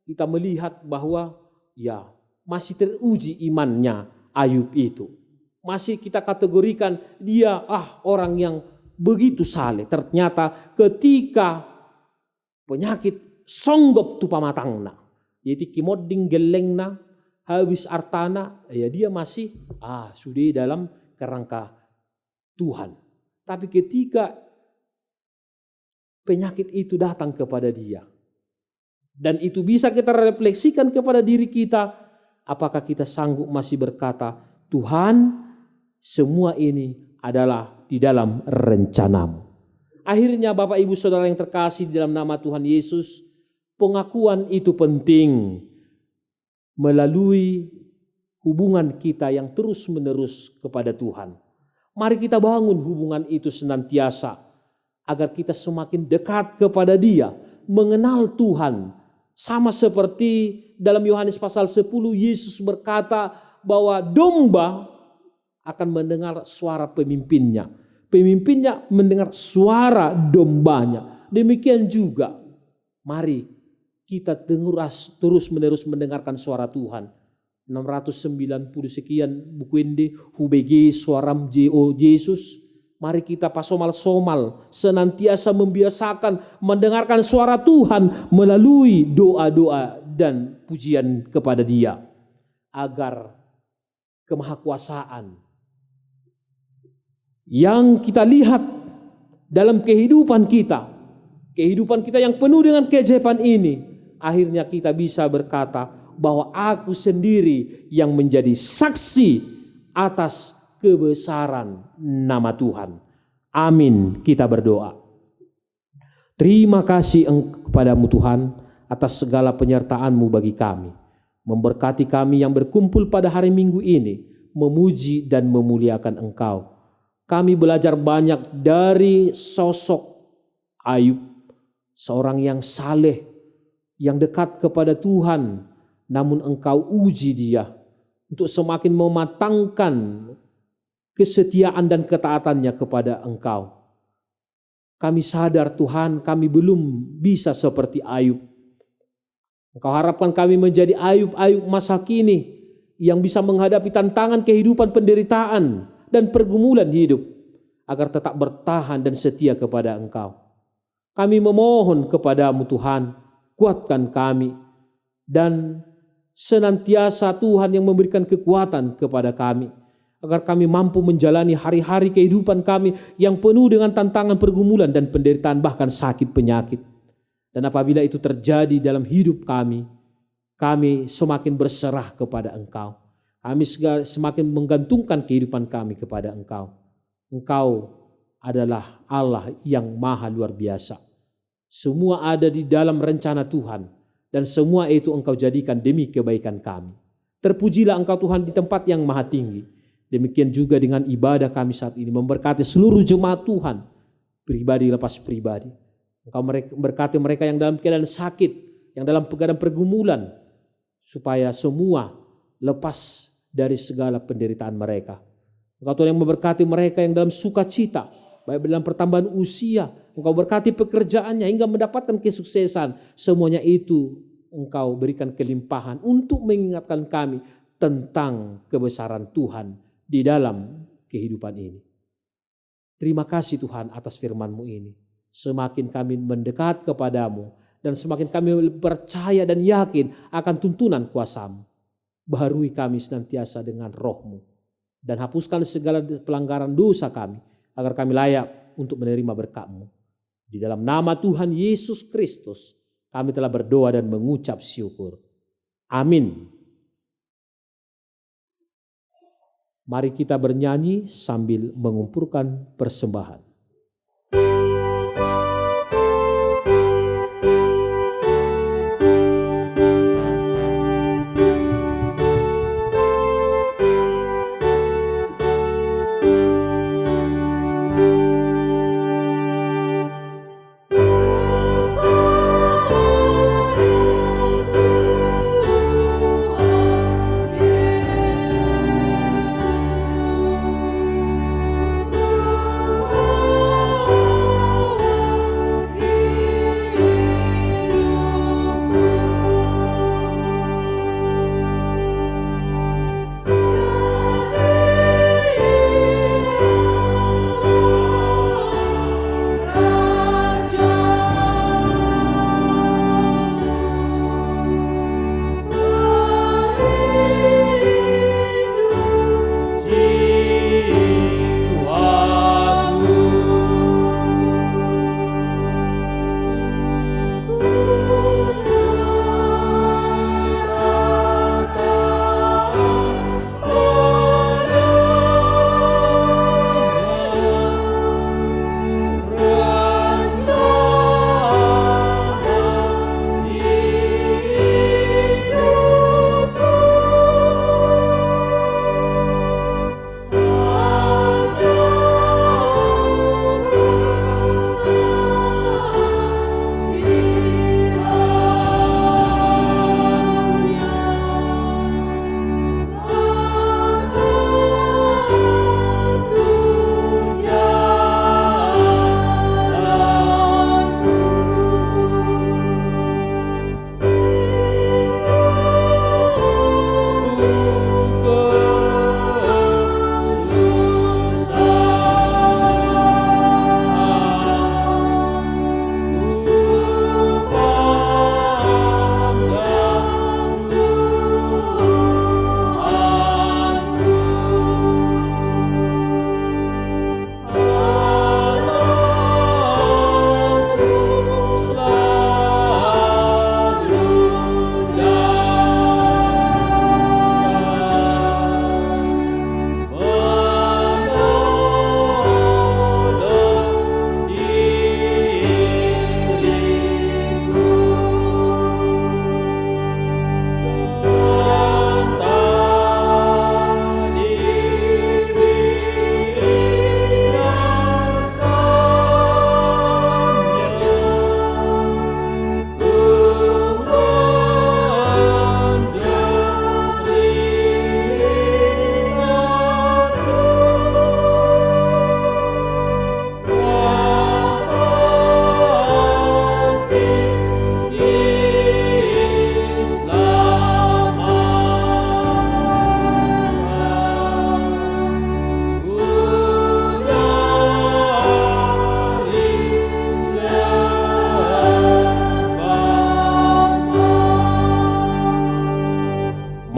kita melihat bahwa ya masih teruji imannya Ayub itu. Masih kita kategorikan dia orang yang begitu saleh. Ternyata ketika penyakit songgop tu pamatangna, yaitu kimoding gelengna, habis artana, ya dia masih sudah dalam kerangka Tuhan. Tapi ketika penyakit itu datang kepada dia, dan itu bisa kita refleksikan kepada diri kita, apakah kita sanggup masih berkata, Tuhan, semua ini adalah di dalam rencanamu. Akhirnya Bapak Ibu Saudara yang terkasih di dalam nama Tuhan Yesus, pengakuan itu penting melalui hubungan kita yang terus menerus kepada Tuhan. Mari kita bangun hubungan itu senantiasa agar kita semakin dekat kepada Dia, mengenal Tuhan. Sama seperti dalam Yohanes pasal 10 Yesus berkata bahwa domba akan mendengar suara pemimpinnya. Pemimpinnya mendengar suara dombanya. Demikian juga mari kita terus-menerus mendengarkan suara Tuhan. 690 sekian buku ini hubege suaram J.O. Yesus. Mari kita pasomal-somal senantiasa membiasakan mendengarkan suara Tuhan melalui doa-doa dan pujian kepada Dia. Agar kemahakuasaan yang kita lihat dalam kehidupan kita yang penuh dengan keajaiban ini, akhirnya kita bisa berkata bahwa aku sendiri yang menjadi saksi atas kebesaran nama Tuhan. Amin. Kita berdoa. Terima kasih kepadamu Tuhan atas segala penyertaan-Mu bagi kami. Memberkati kami yang berkumpul pada hari Minggu ini, memuji dan memuliakan Engkau. Kami belajar banyak dari sosok Ayub, seorang yang saleh, yang dekat kepada Tuhan. Namun Engkau uji dia untuk semakin mematangkan kesetiaan dan ketaatannya kepada Engkau. Kami sadar Tuhan, kami belum bisa seperti Ayub. Engkau harapkan kami menjadi Ayub-Ayub masa kini yang bisa menghadapi tantangan kehidupan penderitaan dan pergumulan hidup agar tetap bertahan dan setia kepada Engkau. Kami memohon kepadamu Tuhan, kuatkan kami dan senantiasa Tuhan yang memberikan kekuatan kepada kami agar kami mampu menjalani hari-hari kehidupan kami yang penuh dengan tantangan, pergumulan dan penderitaan, bahkan sakit penyakit. Dan apabila itu terjadi dalam hidup kami semakin berserah kepada Engkau. Kami semakin menggantungkan kehidupan kami kepada Engkau. Engkau adalah Allah yang maha luar biasa. Semua ada di dalam rencana Tuhan. Dan semua itu Engkau jadikan demi kebaikan kami. Terpujilah Engkau Tuhan di tempat yang maha tinggi. Demikian juga dengan ibadah kami saat ini. Memberkati seluruh jemaat Tuhan. Pribadi lepas pribadi. Engkau berkati mereka yang dalam keadaan sakit. Yang dalam keadaan pergumulan. Supaya semua lepas dari segala penderitaan mereka. Engkau Tuhan yang memberkati mereka yang dalam sukacita. Baik dalam pertambahan usia. Engkau berkati pekerjaannya hingga mendapatkan kesuksesan. Semuanya itu Engkau berikan kelimpahan untuk mengingatkan kami tentang kebesaran Tuhan di dalam kehidupan ini. Terima kasih Tuhan atas firman-Mu ini. Semakin kami mendekat kepadamu dan semakin kami percaya dan yakin akan tuntunan kuasa-Mu. Baharui kami senantiasa dengan Roh-Mu dan hapuskan segala pelanggaran dosa kami agar kami layak untuk menerima berkat-Mu. Di dalam nama Tuhan Yesus Kristus kami telah berdoa dan mengucap syukur. Amin. Mari kita bernyanyi sambil mengumpulkan persembahan. Yesus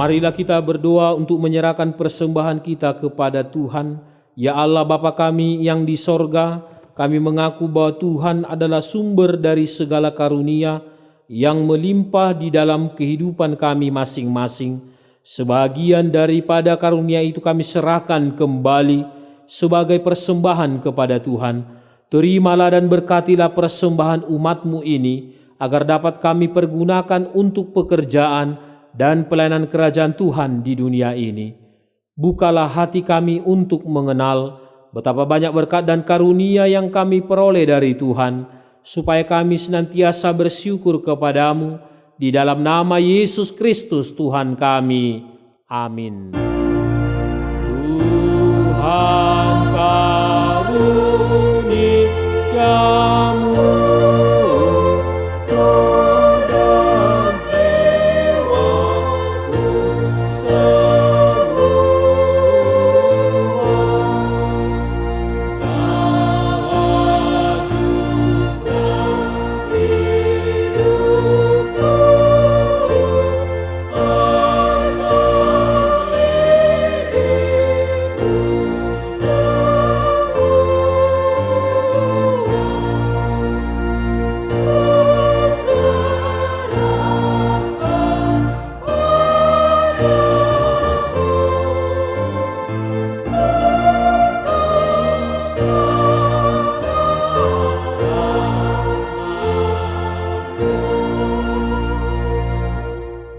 Marilah kita berdoa untuk menyerahkan persembahan kita kepada Tuhan. Ya Allah Bapa kami yang di sorga, kami mengaku bahwa Tuhan adalah sumber dari segala karunia yang melimpah di dalam kehidupan kami masing-masing. Sebagian daripada karunia itu kami serahkan kembali sebagai persembahan kepada Tuhan. Terimalah dan berkatilah persembahan umat-Mu ini, agar dapat kami pergunakan untuk pekerjaan dan pelayanan kerajaan Tuhan di dunia ini. Bukalah hati kami untuk mengenal betapa banyak berkat dan karunia yang kami peroleh dari Tuhan, supaya kami senantiasa bersyukur kepadamu di dalam nama Yesus Kristus Tuhan kami. Amin. Tuhan karuniamu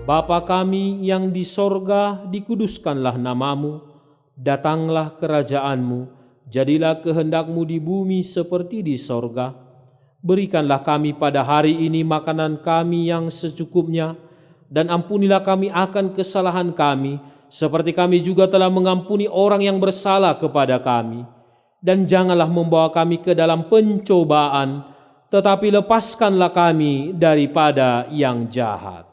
Bapa kami yang di sorga, dikuduskanlah namamu, datanglah kerajaan-Mu, jadilah kehendak-Mu di bumi seperti di sorga. Berikanlah kami pada hari ini makanan kami yang secukupnya, dan ampunilah kami akan kesalahan kami, seperti kami juga telah mengampuni orang yang bersalah kepada kami. Dan janganlah membawa kami ke dalam pencobaan, tetapi lepaskanlah kami daripada yang jahat.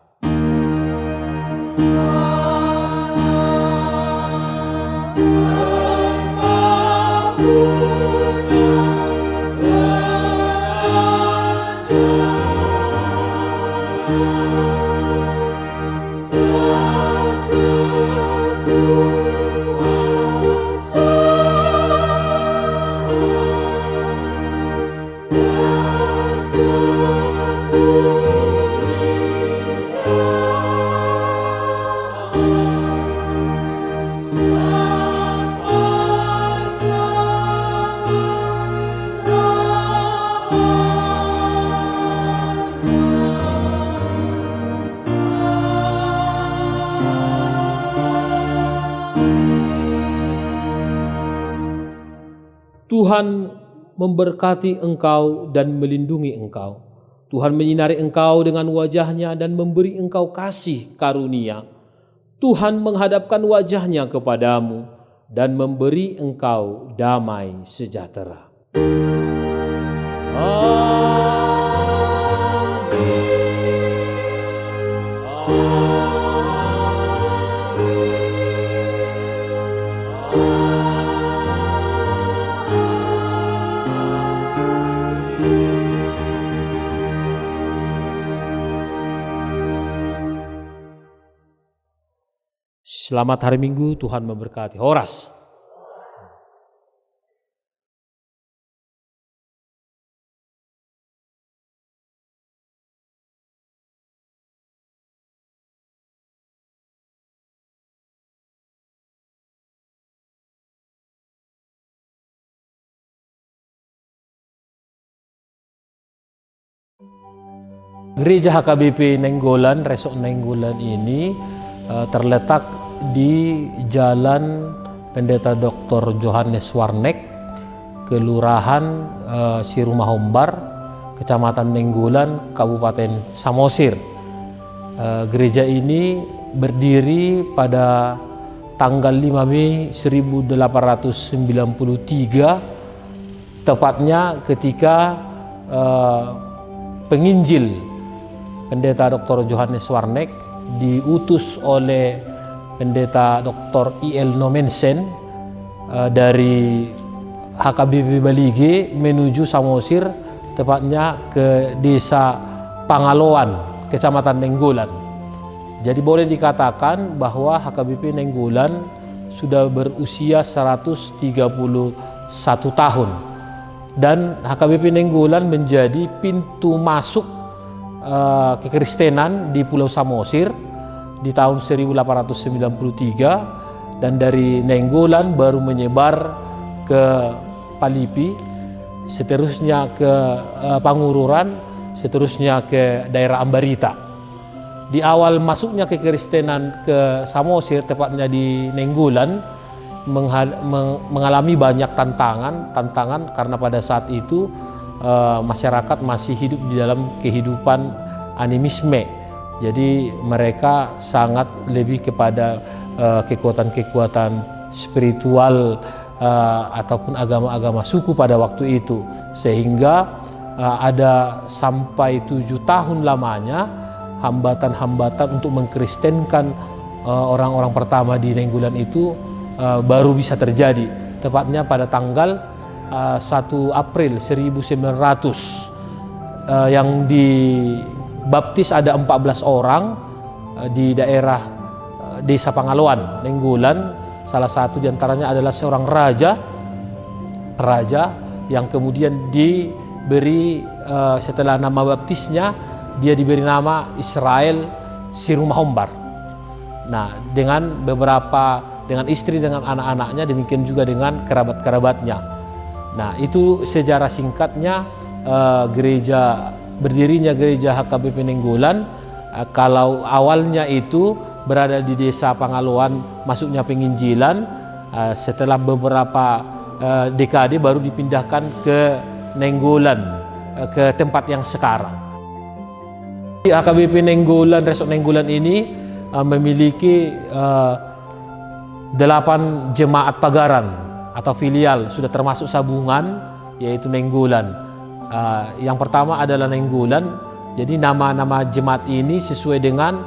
Tuhan memberkati engkau dan melindungi engkau. Tuhan menyinari engkau dengan wajah-Nya dan memberi engkau kasih karunia. Tuhan menghadapkan wajah-Nya kepadamu dan memberi engkau damai sejahtera. Selamat hari Minggu, Tuhan memberkati. Horas. Gereja HKBP Nainggolan, Resok Nainggolan ini terletak di Jalan Pendeta Dr. Johannes Warnek, Kelurahan Sirumahombar, Kecamatan Nainggolan, Kabupaten Samosir. Gereja ini berdiri pada tanggal 5 Mei 1893, tepatnya ketika penginjil Pendeta Dr. Johannes Warnek diutus oleh Pendeta Dr. I.L. Nomensen dari HKBP Balige menuju Samosir, tepatnya ke Desa Pangaloan, Kecamatan Nainggolan. Jadi boleh dikatakan bahwa HKBP Nainggolan sudah berusia 131 tahun. Dan HKBP Nainggolan menjadi pintu masuk kekristenan di Pulau Samosir di tahun 1893, dan dari Nainggolan baru menyebar ke Palipi, seterusnya ke Pangururan, seterusnya ke daerah Ambarita. Di awal masuknya kekristenan ke Samosir, tepatnya di Nainggolan, mengalami banyak tantangan karena pada saat itu masyarakat masih hidup di dalam kehidupan animisme. Jadi mereka sangat lebih kepada kekuatan-kekuatan spiritual ataupun agama-agama suku pada waktu itu, sehingga ada sampai 7 tahun lamanya hambatan-hambatan untuk mengkristenkan orang-orang pertama di Nainggolan itu baru bisa terjadi, tepatnya pada tanggal 1 April 1900 yang dibaptis ada 14 orang di daerah Desa Pangaloan, Nainggolan. Salah satu diantaranya adalah seorang raja yang kemudian diberi setelah nama baptisnya dia diberi nama Israel Sirumahombar. Nah, dengan istri, dengan anak-anaknya, demikian juga dengan kerabat-kerabatnya. Nah, itu sejarah singkatnya berdirinya gereja HKBP Nainggolan. Kalau awalnya itu berada di Desa Pangaloan, masuknya penginjilan, setelah beberapa dekade baru dipindahkan ke Nainggolan, ke tempat yang sekarang. HKBP Nainggolan, Resort Nainggolan ini memiliki 8 jemaat pagaran atau filial, sudah termasuk sabungan, yaitu Nainggolan. Yang pertama adalah Nainggolan. Jadi nama-nama jemaat ini sesuai dengan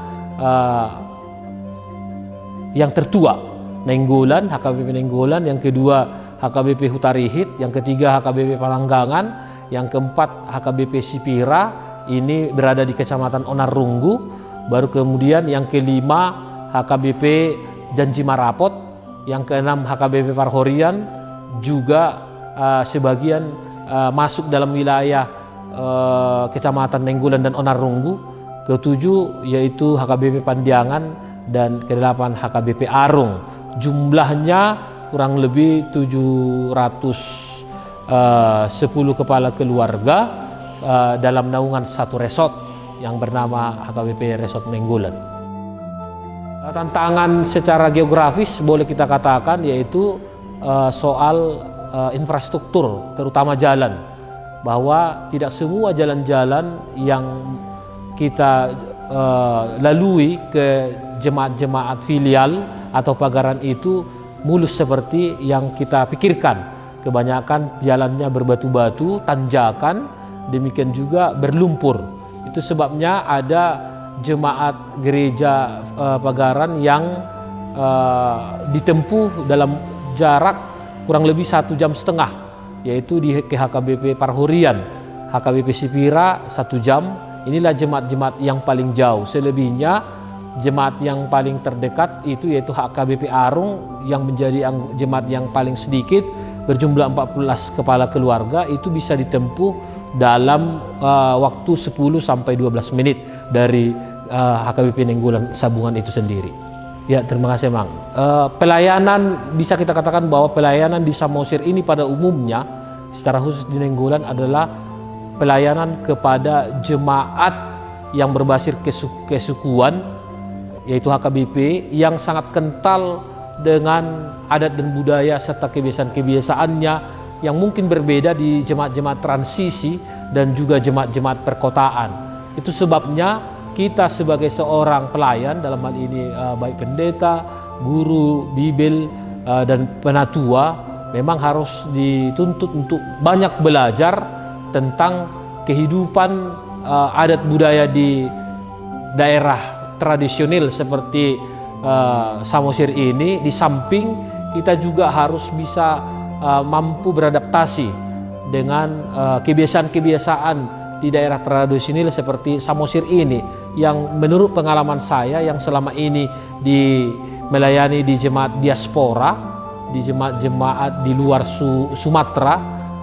yang tertua, Nainggolan, HKBP Nainggolan. Yang kedua HKBP Hutarihit, yang ketiga HKBP Palanggangan, yang keempat HKBP Sipira, ini berada di Kecamatan Onarrunggu. Baru kemudian yang kelima HKBP Janji Marapot, yang keenam HKBP Parhorian, juga sebagian masuk dalam wilayah Kecamatan Nainggolan dan Onarrunggu. Ketujuh yaitu HKBP Pandiangan, dan ke-8 HKBP Arung. Jumlahnya kurang lebih 710 kepala keluarga dalam naungan satu resort yang bernama HKBP Resort Nainggolan. Tantangan secara geografis boleh kita katakan yaitu soal infrastruktur, terutama jalan, bahwa tidak semua jalan-jalan yang kita lalui ke jemaat-jemaat filial atau pagaran itu mulus seperti yang kita pikirkan. Kebanyakan jalannya berbatu-batu, tanjakan, demikian juga berlumpur. Itu sebabnya ada jemaat gereja pagaran yang ditempuh dalam jarak kurang lebih 1,5 jam, yaitu di HKBP Parhorian, HKBP Sipira 1 jam. Inilah jemaat-jemaat yang paling jauh. Selebihnya jemaat yang paling terdekat itu yaitu HKBP Arung, yang menjadi jemaat yang paling sedikit, berjumlah 14 kepala keluarga. Itu bisa ditempuh dalam waktu 10 sampai 12 menit dari HKBP Nainggolan Sabungan itu sendiri. Ya, terima kasih Mang. Pelayanan, bisa kita katakan bahwa pelayanan di Samosir ini pada umumnya, secara khusus di Nainggolan, adalah pelayanan kepada jemaat yang berbasis kesukuan, yaitu HKBP, yang sangat kental dengan adat dan budaya serta kebiasaan-kebiasaannya yang mungkin berbeda di jemaat-jemaat transisi dan juga jemaat-jemaat perkotaan. Itu sebabnya kita sebagai seorang pelayan, dalam hal ini baik pendeta, guru, bibil, dan penatua, memang harus dituntut untuk banyak belajar tentang kehidupan adat budaya di daerah tradisional seperti Samosir ini. Di samping kita juga harus bisa mampu beradaptasi dengan kebiasaan-kebiasaan di daerah tradisional seperti Samosir ini, yang menurut pengalaman saya yang selama ini melayani di jemaat diaspora, di jemaat-jemaat di luar Sumatera,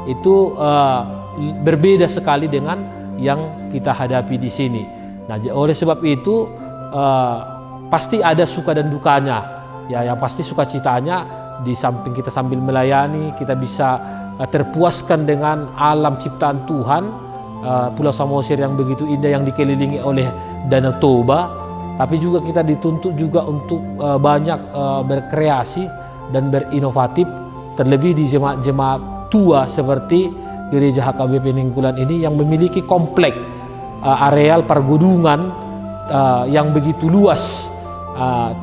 itu berbeda sekali dengan yang kita hadapi di sini. Nah, oleh sebab itu pasti ada suka dan dukanya. Ya, yang pasti sukacitanya di samping kita sambil melayani, kita bisa terpuaskan dengan alam ciptaan Tuhan, Pulau Samosir yang begitu indah yang dikelilingi oleh Danau Toba. Tapi juga kita dituntut juga untuk banyak berkreasi dan berinovatif, terlebih di jemaat-jemaat tua seperti Gereja HKBP Ningkulan ini yang memiliki komplek areal pergunungan yang begitu luas,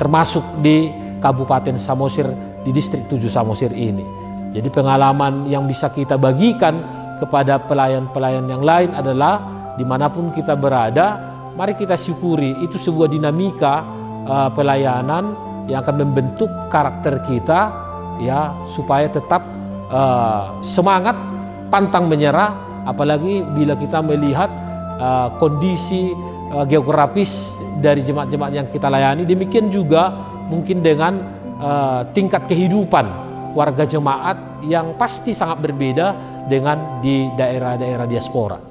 termasuk di Kabupaten Samosir, di distrik 7 Samosir ini. Jadi pengalaman yang bisa kita bagikan kepada pelayan-pelayan yang lain adalah dimanapun kita berada, mari kita syukuri itu sebuah dinamika pelayanan yang akan membentuk karakter kita, ya, supaya tetap semangat, pantang menyerah, apalagi bila kita melihat kondisi geografis dari jemaat-jemaat yang kita layani. Demikian juga mungkin dengan tingkat kehidupan warga jemaat yang pasti sangat berbeda dengan di daerah-daerah diaspora.